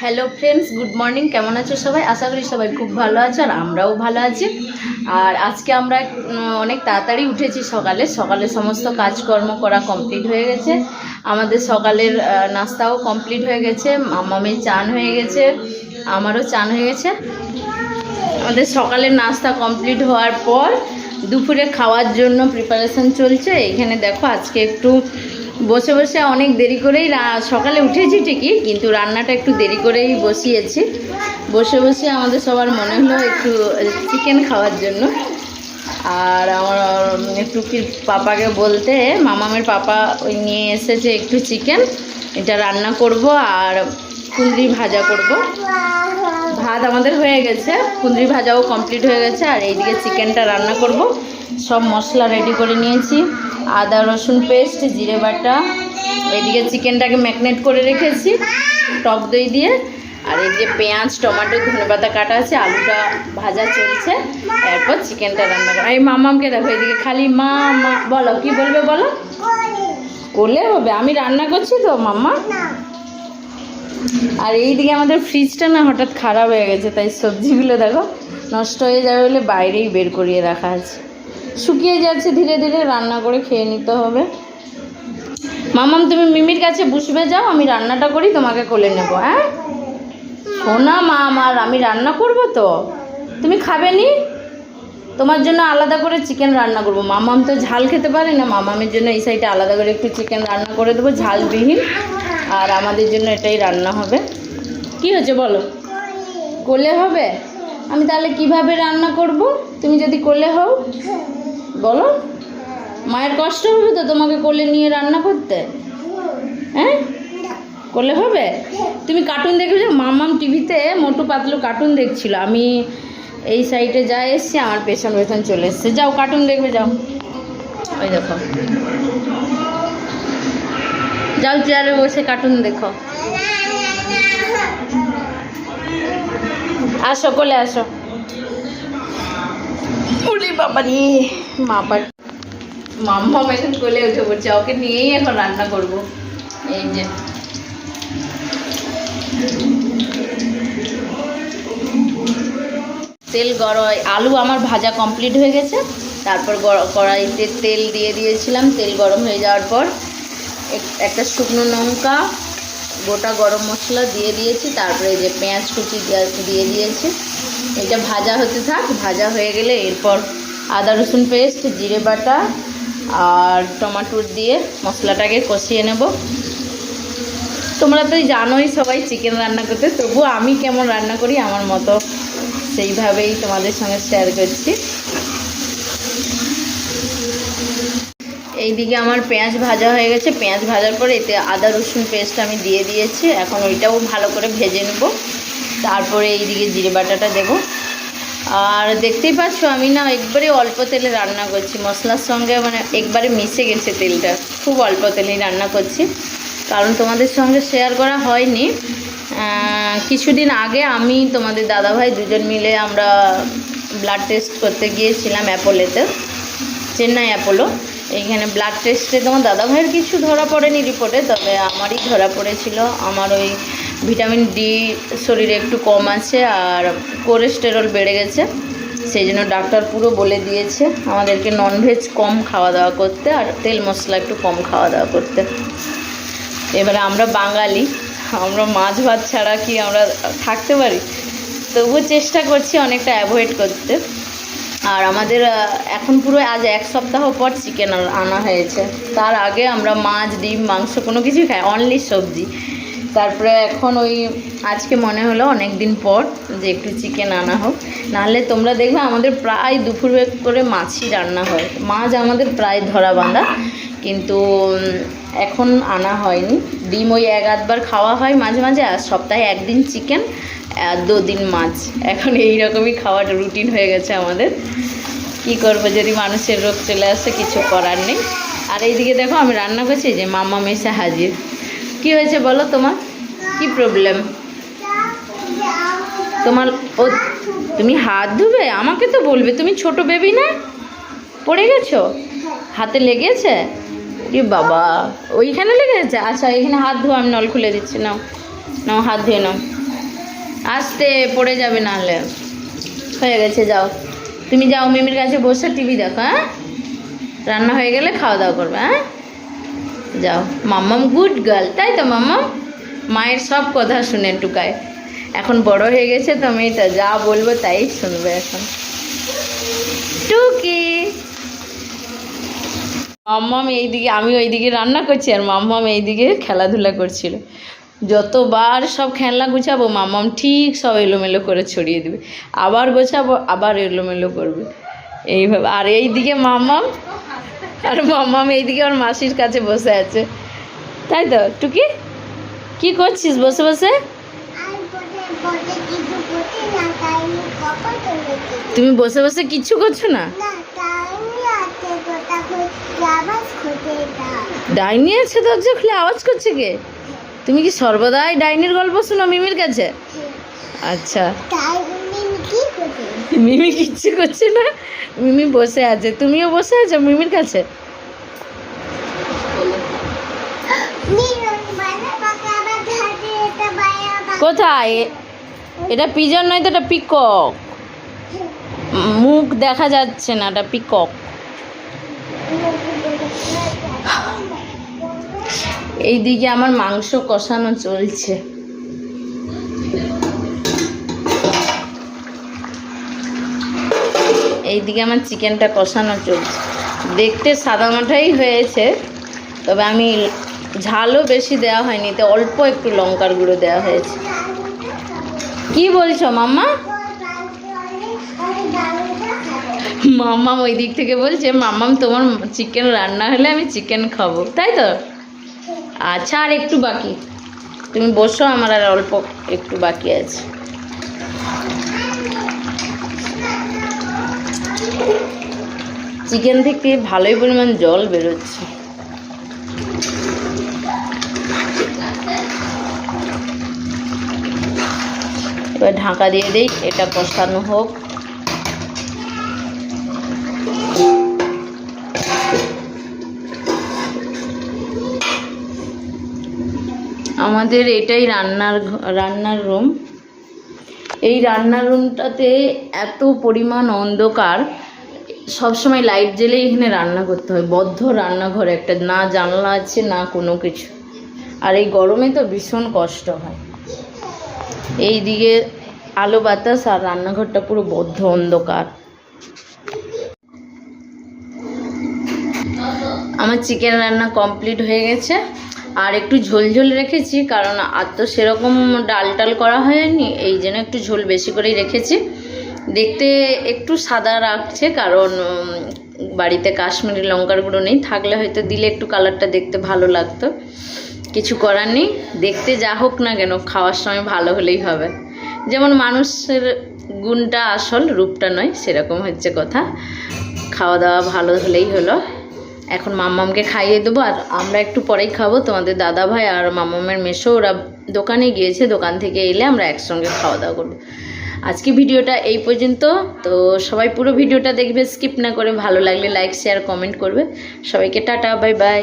Hello friends, good morning. কেমন আছো সবাই? আশা করি সবাই খুব ভালো আছো, আর আমরাও ভালো আছি। আর আজকে আমরা অনেক তাড়াতাড়ি উঠেছি। সকালে সমস্ত কাজকর্ম করা কমপ্লিট হয়ে গেছে। আমাদের সকালের নাস্তাও কমপ্লিট হয়ে গেছে। মামামের চান হয়ে গেছে, আমারও চান হয়ে গেছে। আমাদের সকালের নাস্তা কমপ্লিট হওয়ার পর দুপুরে খাওয়ার জন্য প্রিপারেশন চলছে। এখানে দেখো, আজকে একটু বসে বসে অনেক দেরি করেই সকালে উঠেছি ঠিকই, কিন্তু রান্নাটা একটু দেরি করেই বসিয়েছি। বসে বসে আমাদের সবার মনে হলো একটু চিকেন খাওয়ার জন্য। আর আমার টুকির পাপাকে বলতে, মামামের পাপা ওই নিয়ে এসেছে একটু চিকেন। এটা রান্না করব আর কুঁদরি ভাজা করব। ভাত আমাদের হয়ে গেছে, কুঁদরি ভাজাও কমপ্লিট হয়ে গেছে, আর এইদিকে চিকেনটা রান্না করব। সব মশলা রেডি করে নিয়েছি, আদা রসুন পেস্ট, জিরে বাটা। এইদিকে চিকেনটাকে ম্যারিনেট করে রেখেছি টক দই দিয়ে। আর এইদিকে পেঁয়াজ, টমেটো, ধনেপাতা কাটা আছে, আলুটা ভাজা চলছে। এরপর চিকেনটা রান্না করা। এই মামামকে দেখো, এইদিকে খালি মা মা। বলো, কি বলবে বলো? করলে হবে, আমি রান্না করছি তো মাম্মা। আর এইদিকে আমাদের ফ্রিজটা না হঠাৎ খারাপ হয়ে গেছে, তাই সবজিগুলো দেখো নষ্ট হয়ে যাবে বলে বাইরেই বের করিয়ে রাখা আছে। শুকিয়ে যাচ্ছে ধীরে ধীরে, রান্না করে খেয়ে নিতে হবে। মামাম, তুমি মিমির কাছে বসবে, যাও, আমি রান্নাটা করি, তোমাকে কোলে নেবো। হ্যাঁ শোনা মা আমার, আমি রান্না করব তো, তুমি খাবে নি? তোমার জন্য আলাদা করে চিকেন রান্না করব। মামাম তো ঝাল খেতে পারে না, মামামের জন্য এই সাইডে আলাদা করে একটু চিকেন রান্না করে দেবো ঝালবিহীন। আর আমাদের জন্য এটাই রান্না হবে। কি হয়েছে বলো? কোলে হবে? আমি তাহলে কিভাবে রান্না করব তুমি যদি কোলে হও? বলো, মায়ের কষ্ট হবে তো তোমাকে কোলে নিয়ে রান্না করতে? হ্যাঁ, কোলে হবে? তুমি কার্টুন দেখবে? মামাম টিভিতে মোটু পাতলু কার্টুন দেখছিল, আমি এই সাইডে যা এসছি, আমার পেছন পেছন চলে এসছে। যাও কার্টুন দেখবে, যাও। ওই দেখো, যাও চেয়ারে বসে কার্টুন দেখো। আসো, কোলে আসো। উলি বাবা রে, মাম্মাম এখন কোলে উঠে পড়ছে, ওকে নিয়েই এখন রান্না করব। এই যে তেল গরম, আলু আমার ভাজা কমপ্লিট হয়ে গেছে। তারপর কড়াইতে তেল দিয়ে দিয়েছিলাম। তেল গরম হয়ে যাওয়ার পর একটা শুকনো লঙ্কা, গোটা গরম মশলা দিয়ে দিয়েছি। তারপরে এই যে পেঁয়াজ কুচি দিয়ে দিয়েছি। এটা ভাজা হতে থাক, ভাজা হয়ে গেলে এরপর আদা রসুন পেস্ট, জিরে বাটা আর টমেটো দিয়ে মশলাটাকে কষিয়ে নেব। তোমরা তো জানোই সবাই চিকেন রান্না করতে, তবুও আমি কেমন রান্না করি আমার মতো সেইভাবেই তোমাদের সঙ্গে শেয়ার করছি। এইদিকে আমার পেঁয়াজ ভাজা হয়ে গেছে। পেঁয়াজ ভাজার পরে এতে আদা রসুন পেস্ট আমি দিয়ে দিয়েছি। এখন ওইটাও ভালো করে ভেজে নেব। তারপরে এইদিকে জিরে বাটাটা দেবো। আর দেখতেই পাচ্ছ আমি না একবারে অল্প তেলে রান্না করছি, মশলার সঙ্গে মানে একবারে মিশে গেছে তেলটা। খুব অল্প তেলেই রান্না করছি, কারণ তোমাদের সঙ্গে শেয়ার করা হয়নি। কিছুদিন আগে আমি তোমাদের দাদাভাই দুজন মিলে আমরা ব্লাড টেস্ট করতে গিয়েছিলাম অ্যাপোলোতে, চেন্নাই অ্যাপোলো। এইখানে ব্লাড টেস্টে তোমার দাদাভাইয়ের কিছু ধরা পড়েনি রিপোর্টে, তবে আমারই ধরা পড়েছিল। আমার ওই ভিটামিন ডি শরীরে একটু কম আছে, আর কোলেস্টেরল বেড়ে গেছে। সেই জন্য ডাক্তার পুরো বলে দিয়েছে আমাদেরকে ননভেজ কম খাওয়া দাওয়া করতে, আর তেল মশলা একটু কম খাওয়া দাওয়া করতে। এবারে আমরা বাঙালি, আমরা মাছ ভাত ছাড়া কি আমরা থাকতে পারি? তবুও চেষ্টা করছি অনেকটা অ্যাভয়েড করতে। আর আমাদের এখন পুরো আজ এক সপ্তাহ পর চিকেন আনা হয়েছে। তার আগে আমরা মাছ, ডিম, মাংস কোনো কিছুই খাই, অনলি সবজি। তারপরে এখন ওই আজকে মনে হলো অনেক দিন পর যে একটু চিকেন আনা হোক। নাহলে তোমরা দেখবে আমাদের প্রায় দুপুর করে মাছই রান্না হয়। মাছ আমাদের প্রায় ধরা বাঁধা, কিন্তু এখন আনা হয়নি। ডিম ওই এক আধবার খাওয়া হয় মাঝে মাঝে, আর সপ্তাহে একদিন চিকেন আর 2 দিন মাছ। এখন এই রকমই খাওয়ার রুটিন হয়ে গেছে আমাদের। কি করবো, যদি মানুষের রোগ চলে আসে কিছু করার নেই। আর এইদিকে দেখো আমি রান্না করছি, যে মাম্মাম এসে হাজির। কি হয়েছে বলো, তোমার কি প্রবলেম? তোমার ও, তুমি হাত ধুবে? আমাকে তো বলবে, তুমি ছোট বেবি না? পড়ে গেছো? হাতে লেগেছে? এ বাবা, ওইখানে লেগেছে? আচ্ছা, এখানে হাত ধোয়া, আমি নল খুলে দিচ্ছি। নাও নাও, হাত ধুয়ে নাও। আস্তে পড়ে যাবে নাহলে। হয়ে গেছে, যাও তুমি, যাও মিমির কাছে বসে টিভি দেখো। হ্যাঁ, রান্না হয়ে গেলে খাওয়া দাওয়া করবে। হ্যাঁ, যাও। মাম্মাম গুড গার্ল, তাই তো মাম্মাম? মায়ের সব কথা শুনে টুকায়। এখন বড় হয়ে গেছে তো মেয়েটা, যা বলবো তাই শুনবে এখন। টুকি মাম্মাম এইদিকে, আমি ওইদিকে রান্না করছি আর মাম্মাম এইদিকে খেলাধুলা করছিল। যতবার সব খেলনা গুছাবো মাম্মাম ঠিক সব এলোমেলো করে ছড়িয়ে দেবে, আবার গোছাবো আবার এলোমেলো করবে এইভাবে। আর এইদিকে মাম্মাম, আর মাম্মাম এইদিকে ওর মাসির কাছে বসে আছে, তাই তো? টুকি কি করছিস বসে বসে? তুমি বসে বসে কিচ্ছু করছো না? ডাইনি আছে, দরজা খুলে আওয়াজ করছে কে? তুমি কি সর্বদাই ডাইনির গল্প শোনো মিমির কাছে? আচ্ছা, মিমি কিচ্ছু করছে না, মিমি বসে আছে। তুমিও বসে আছো মিমির কাছে? কোথায়? এটা পিজন নয় তো, এটা পিকক। মুখ দেখা যাচ্ছে না, এটা পিকক। এইদিকে আমার মাংস কষানো চলছে। এইদিকে আমার চিকেনটা কষানো চলছে। দেখতে সাদামাটাই হয়েছে, তবে আমি ঝালও বেশি দেওয়া হয়নি, তো অল্প একটু লঙ্কার গুঁড়ো দেওয়া হয়েছে। কি বলছো মাম্মা? মাম্মাম ওই দিক থেকে বলছে, মাম্মাম তোমার চিকেন রান্না হলে আমি চিকেন খাবো, তাই তো? আচ্ছা, আর একটু বাকি, তুমি বসো, আমার আর অল্প একটু বাকি আছে। চিকেন থেকে ভালোই পরিমাণ জল বেরোচ্ছে। এবার ঢাকা দিয়ে দিই, এটা কষানো হোক। আমাদের এটাই রান্নার রুম। এই রান্নার রুমটাতে এত পরিমাণ অন্ধকার, সবসময় লাইট জ্বেলেই এখানে রান্না করতে হয়। বদ্ধ রান্নাঘর একটা, না জানলা আছে না কোনো কিছু। আর এই গরমে তো ভীষণ কষ্ট হয়। এই দিকে আলো বাতাস আর রান্নাঘরটা পুরো বদ্ধ অন্ধকার। আমার চিকেন রান্না কমপ্লিট হয়ে গেছে। আর একটু ঝোল ঝোল রেখেছি, কারণ আর তো সেরকম ডাল টাল করা হয়নি, এই জন্য একটু ঝোল বেশি করেই রেখেছি। দেখতে একটু সাদা রাখছে, কারণ বাড়িতে কাশ্মীরি লঙ্কার গুঁড়ো নেই, থাকলে হয়তো দিলে একটু কালারটা দেখতে ভালো লাগতো। কিছু করার নেই, দেখতে যা হোক না কেন খাওয়ার সময় ভালো হলেই হবে। যেমন মানুষের গুণটা আসল, রূপটা নয়, সেরকম হচ্ছে কথা। খাওয়া দাওয়া ভালো হলেই হলো। এখন মাম্মামকে খাইয়ে দেবো, আর আমরা একটু পরেই খাবো। তোমাদের দাদা ভাই আর মাম্মামের মেসো ওরা দোকানে গিয়েছে, দোকান থেকে এলে আমরা একসঙ্গে খাওয়া দাওয়া করবো। আজকে ভিডিওটা এই পর্যন্ত। তো সবাই পুরো ভিডিওটা দেখবে, স্কিপ না করে। ভালো লাগলে লাইক শেয়ার কমেন্ট করবে। সবাইকে টাটা, বাই বাই।